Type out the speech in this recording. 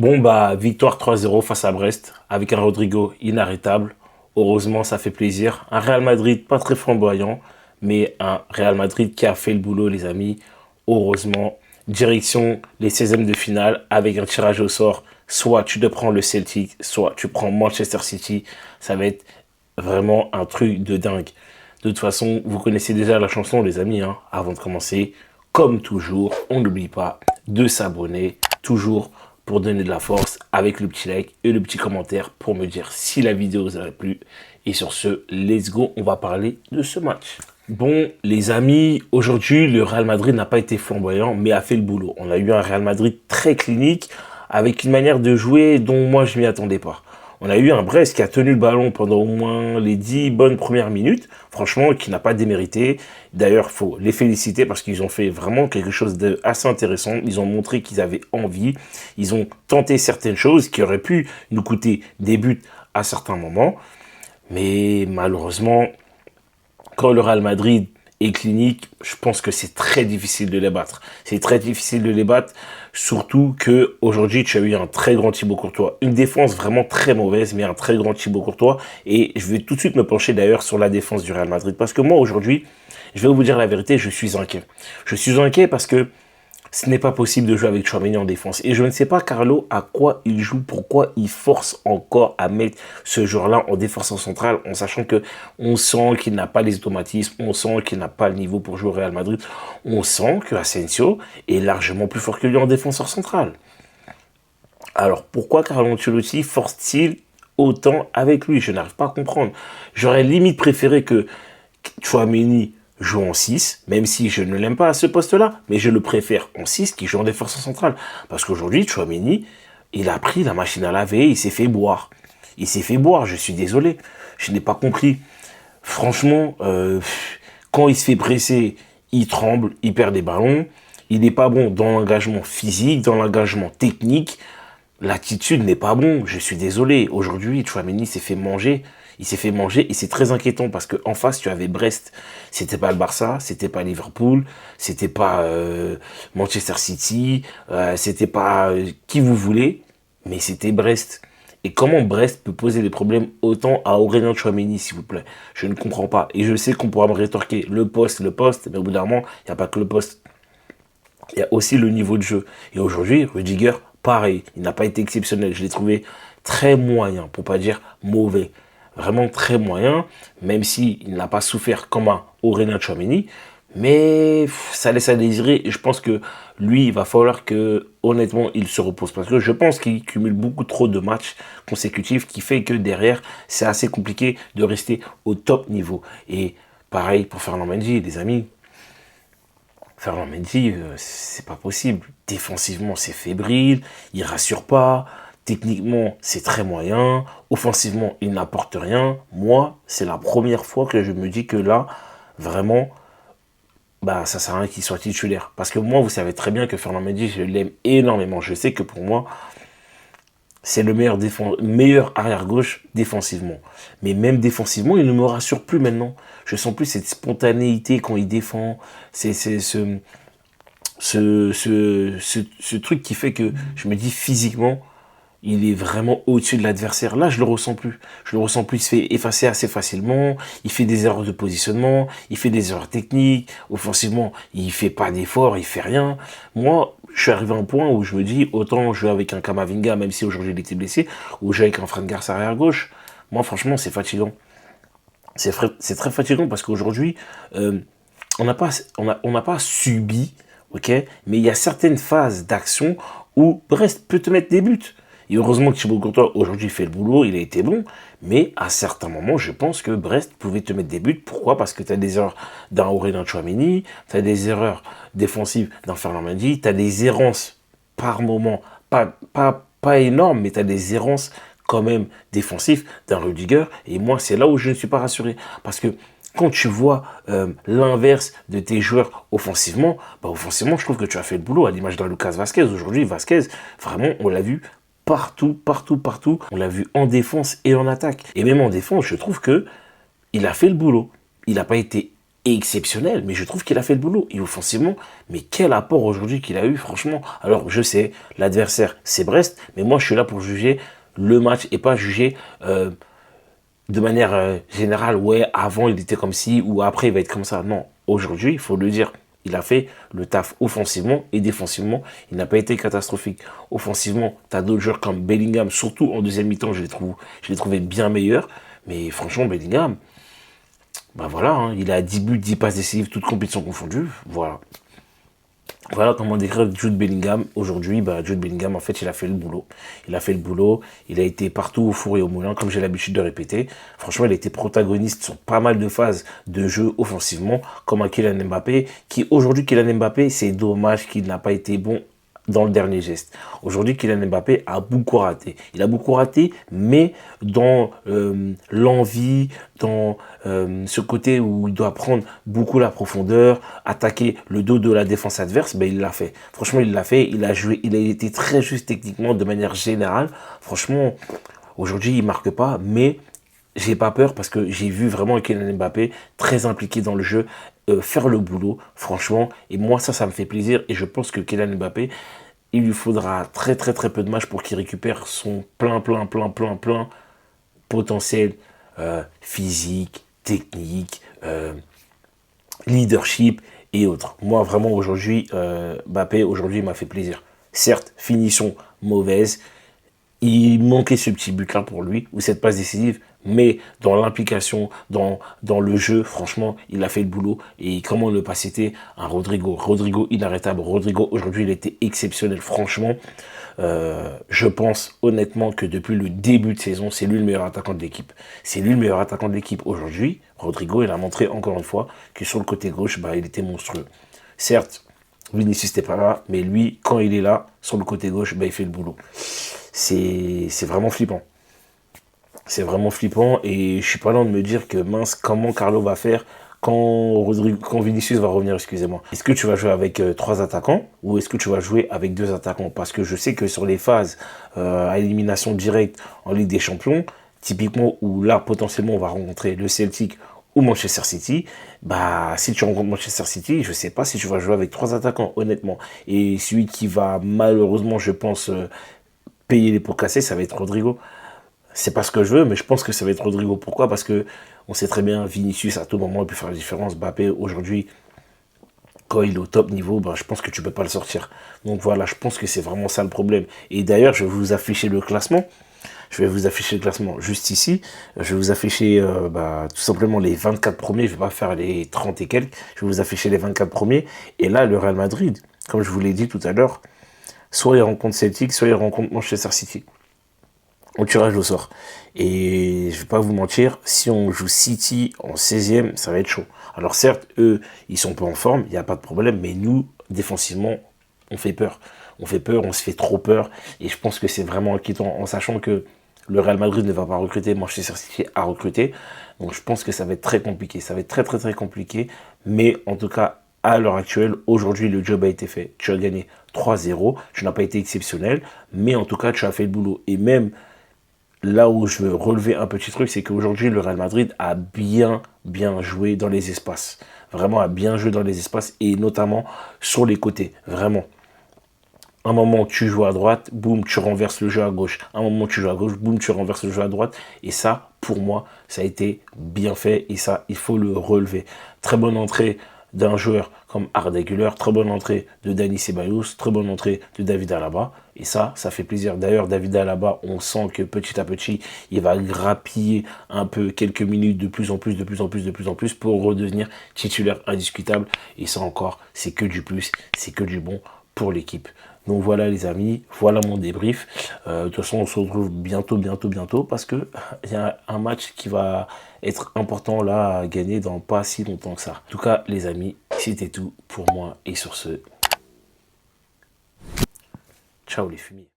Bon, bah, victoire 3-0 face à Brest, avec un Rodrigo inarrêtable. Heureusement, ça fait plaisir. Un Real Madrid pas très flamboyant, mais un Real Madrid qui a fait le boulot, les amis. Heureusement, direction les 16e de finale, avec un tirage au sort. Soit tu te prends le Celtic, soit tu prends Manchester City. Ça va être vraiment un truc de dingue. De toute façon, vous connaissez déjà la chanson, les amis, hein. Avant de commencer, comme toujours, on n'oublie pas de s'abonner, toujours pour donner de la force avec le petit like et le petit commentaire pour me dire si la vidéo vous a plu. Et sur ce, let's go, on va parler de ce match. Bon, les amis, aujourd'hui, le Real Madrid n'a pas été flamboyant, mais a fait le boulot. On a eu un Real Madrid très clinique, avec une manière de jouer dont moi, je m'y attendais pas. On a eu un Brest qui a tenu le ballon pendant au moins les 10 bonnes premières minutes, franchement, qui n'a pas démérité. D'ailleurs, il faut les féliciter parce qu'ils ont fait vraiment quelque chose d'assez intéressant. Ils ont montré qu'ils avaient envie. Ils ont tenté certaines choses qui auraient pu nous coûter des buts à certains moments. Mais malheureusement, quand le Real Madrid est clinique, je pense que c'est très difficile de les battre. C'est très difficile de les battre, surtout que aujourd'hui tu as eu un très grand Thibaut Courtois. Une défense vraiment très mauvaise, mais un très grand Thibaut Courtois. Et je vais tout de suite me pencher d'ailleurs sur la défense du Real Madrid. Parce que moi aujourd'hui, je vais vous dire la vérité, je suis inquiet. Je suis inquiet parce que ce n'est pas possible de jouer avec Tchouaméni en défense. Et je ne sais pas, Carlo, à quoi il joue, pourquoi il force encore à mettre ce joueur-là en défense centrale, en sachant que on sent qu'il n'a pas les automatismes, on sent qu'il n'a pas le niveau pour jouer au Real Madrid, on sent que Asensio est largement plus fort que lui en défenseur central. Alors pourquoi Carlo Ancelotti force-t-il autant avec lui? Je n'arrive pas à comprendre. J'aurais limite préféré que Tchouaméni joue en 6, même si je ne l'aime pas à ce poste-là, mais je le préfère en 6 qui joue en défense centrale. Parce qu'aujourd'hui, Tchouaméni, il a pris la machine à laver, il s'est fait boire. Il s'est fait boire, je suis désolé. Je n'ai pas compris. Franchement, quand il se fait presser, il tremble, il perd des ballons. Il n'est pas bon dans l'engagement physique, dans l'engagement technique. L'attitude n'est pas bon, je suis désolé. Aujourd'hui, Tchouaméni s'est fait manger. Il s'est fait manger et c'est très inquiétant parce qu'en face, tu avais Brest. C'était pas le Barça, c'était pas Liverpool, c'était pas Manchester City, c'était pas qui vous voulez, mais c'était Brest. Et comment Brest peut poser des problèmes autant à Aurélien Tchouaméni, s'il vous plaît? Je ne comprends pas. Et je sais qu'on pourra me rétorquer le poste, mais au bout d'un moment, il n'y a pas que le poste. Il y a aussi le niveau de jeu. Et aujourd'hui, Rudiger, pareil, il n'a pas été exceptionnel. Je l'ai trouvé très moyen, pour pas dire mauvais. Vraiment très moyen, même s'il n'a pas souffert comme un Aurélien Tchouaméni. Mais ça laisse à désirer. Et je pense que lui, il va falloir que, honnêtement, il se repose. Parce que je pense qu'il cumule beaucoup trop de matchs consécutifs qui fait que derrière, c'est assez compliqué de rester au top niveau. Et pareil pour Ferland Mendy, les amis. Ferland Mendy, c'est pas possible. Défensivement, c'est fébrile, il rassure pas. Techniquement, c'est très moyen. Offensivement, il n'apporte rien. Moi, c'est la première fois que je me dis que là, vraiment, bah, ça sert à rien qu'il soit titulaire. Parce que moi, vous savez très bien que Ferland Mendy, je l'aime énormément. Je sais que pour moi, c'est le meilleur arrière-gauche défensivement. Mais même défensivement, il ne me rassure plus maintenant. Je sens plus cette spontanéité quand il défend. C'est ce truc qui fait que je me dis physiquement, il est vraiment au-dessus de l'adversaire. Là, je le ressens plus. Je le ressens plus. Il se fait effacer assez facilement. Il fait des erreurs de positionnement. Il fait des erreurs techniques. Offensivement, il fait pas d'efforts. Il fait rien. Moi, je suis arrivé à un point où je me dis, autant jouer avec un Kamavinga, même si aujourd'hui il était blessé, ou jouer avec un Fred Garça arrière gauche. Moi, franchement, c'est fatigant. C'est très fatigant parce qu'aujourd'hui, on n'a pas subi, ok, mais il y a certaines phases d'action où Brest peut te mettre des buts. Et heureusement que Thibaut Courtois, aujourd'hui, fait le boulot, il a été bon. Mais à certains moments, je pense que Brest pouvait te mettre des buts. Pourquoi? Parce que tu as des erreurs d'un Aurélien Tchouaméni, tu as des erreurs défensives d'un Ferland Mendy, tu as des errances par moment, pas énormes, mais tu as des errances quand même défensives d'un Rudiger. Et moi, c'est là où je ne suis pas rassuré. Parce que quand tu vois l'inverse de tes joueurs offensivement, bah offensivement, je trouve que tu as fait le boulot, à l'image d'un Lucas Vazquez. Aujourd'hui, Vazquez, vraiment, on l'a vu partout, partout, partout. On l'a vu en défense et en attaque. Et même en défense, je trouve que il a fait le boulot. Il n'a pas été exceptionnel, mais je trouve qu'il a fait le boulot. Et offensivement, mais quel apport aujourd'hui qu'il a eu, franchement. Alors, je sais, l'adversaire, c'est Brest, mais moi, je suis là pour juger le match et pas juger de manière générale, ouais, avant, il était comme ci, ou après, il va être comme ça. Non, aujourd'hui, il faut le dire. Il a fait le taf offensivement et défensivement. Il n'a pas été catastrophique. Offensivement, tu as d'autres joueurs comme Bellingham, surtout en deuxième mi-temps, je l'ai trouvé bien meilleur. Mais franchement, Bellingham, bah voilà, hein, il a 10 buts, 10 passes décisives, toutes compétitions confondues. Voilà. Voilà comment décrire Jude Bellingham. Aujourd'hui, bah, Jude Bellingham, en fait, il a fait le boulot. Il a fait le boulot. Il a été partout au four et au moulin, comme j'ai l'habitude de répéter. Franchement, il a été protagoniste sur pas mal de phases de jeu offensivement, comme un Kylian Mbappé, qui aujourd'hui, Kylian Mbappé, c'est dommage qu'il n'a pas été bon dans le dernier geste. Aujourd'hui, Kylian Mbappé a beaucoup raté. Il a beaucoup raté, mais dans l'envie, dans ce côté où il doit prendre beaucoup la profondeur, attaquer le dos de la défense adverse, ben il l'a fait. Franchement, il l'a fait. Il a joué, il a été très juste techniquement de manière générale. Franchement, aujourd'hui, il marque pas, mais j'ai pas peur parce que j'ai vu vraiment Kylian Mbappé très impliqué dans le jeu, faire le boulot, franchement. Et moi, ça me fait plaisir. Et je pense que Kylian Mbappé, il lui faudra très très très peu de matchs pour qu'il récupère son plein potentiel physique, technique, leadership et autres. Moi, vraiment, aujourd'hui, Mbappé, aujourd'hui, il m'a fait plaisir. Certes, finition mauvaise, il manquait ce petit but-là pour lui, ou cette passe décisive, mais dans l'implication, dans le jeu, franchement, il a fait le boulot. Et comment ne pas citer un Rodrigo. Rodrigo inarrêtable. Rodrigo, aujourd'hui, il était exceptionnel. Franchement, je pense honnêtement que depuis le début de saison, c'est lui le meilleur attaquant de l'équipe. C'est lui le meilleur attaquant de l'équipe aujourd'hui. Rodrigo, il a montré encore une fois que sur le côté gauche, bah, il était monstrueux. Certes, Vinicius n'était pas là, mais lui, quand il est là, sur le côté gauche, bah, il fait le boulot. C'est vraiment flippant. C'est vraiment flippant et je suis pas loin de me dire que mince, comment Carlo va faire quand Vinicius va revenir, excusez-moi. Est-ce que tu vas jouer avec 3 attaquants ou est-ce que tu vas jouer avec 2 attaquants? Parce que je sais que sur les phases à élimination directe en Ligue des Champions, typiquement où là potentiellement on va rencontrer le Celtic ou Manchester City, bah si tu rencontres Manchester City, je sais pas si tu vas jouer avec 3 attaquants, honnêtement. Et celui qui va malheureusement, je pense, payer les pots cassés, ça va être Rodrigo. C'est pas ce que je veux, mais je pense que ça va être Rodrigo. Pourquoi? Parce que on sait très bien, Vinicius, à tout moment, il peut faire la différence. Mbappé, aujourd'hui, quand il est au top niveau, ben, je pense que tu peux pas le sortir. Donc voilà, je pense que c'est vraiment ça le problème. Et d'ailleurs, je vais vous afficher le classement. Je vais vous afficher le classement juste ici. Je vais vous afficher tout simplement les 24 premiers. Je vais pas faire les 30 et quelques. Je vais vous afficher les 24 premiers. Et là, le Real Madrid, comme je vous l'ai dit tout à l'heure, soit il rencontre Celtic, soit il rencontre Manchester City au tirage au sort. Et je vais pas vous mentir, si on joue City en 16e, ça va être chaud. Alors certes, eux, ils sont pas en forme, il n'y a pas de problème, mais nous, défensivement, on fait peur. On fait peur, on se fait trop peur. Et je pense que c'est vraiment inquiétant en sachant que le Real Madrid ne va pas recruter, Manchester City a recruté. Donc je pense que ça va être très compliqué. Ça va être très très très compliqué. Mais en tout cas, à l'heure actuelle, aujourd'hui, le job a été fait. Tu as gagné 3-0. Tu n'as pas été exceptionnel. Mais en tout cas, tu as fait le boulot. Et même là où je veux relever un petit truc, c'est qu'aujourd'hui, le Real Madrid a bien joué dans les espaces. Vraiment, a bien joué dans les espaces et notamment sur les côtés. Vraiment. Un moment, tu joues à droite, boum, tu renverses le jeu à gauche. Un moment, tu joues à gauche, boum, tu renverses le jeu à droite. Et ça, pour moi, ça a été bien fait et ça, il faut le relever. Très bonne entrée d'un joueur comme Arda Güler, très bonne entrée de Dani Ceballos, très bonne entrée de David Alaba. Et ça fait plaisir. D'ailleurs, David Alaba, on sent que petit à petit, il va grappiller un peu quelques minutes de plus en plus pour redevenir titulaire indiscutable. Et ça encore, c'est que du plus, c'est que du bon pour l'équipe. Donc voilà les amis, voilà mon débrief. De toute façon, on se retrouve bientôt parce que il y a un match qui va être important là à gagner dans pas si longtemps que ça. En tout cas les amis, c'était tout pour moi et sur ce, ciao les fumiers.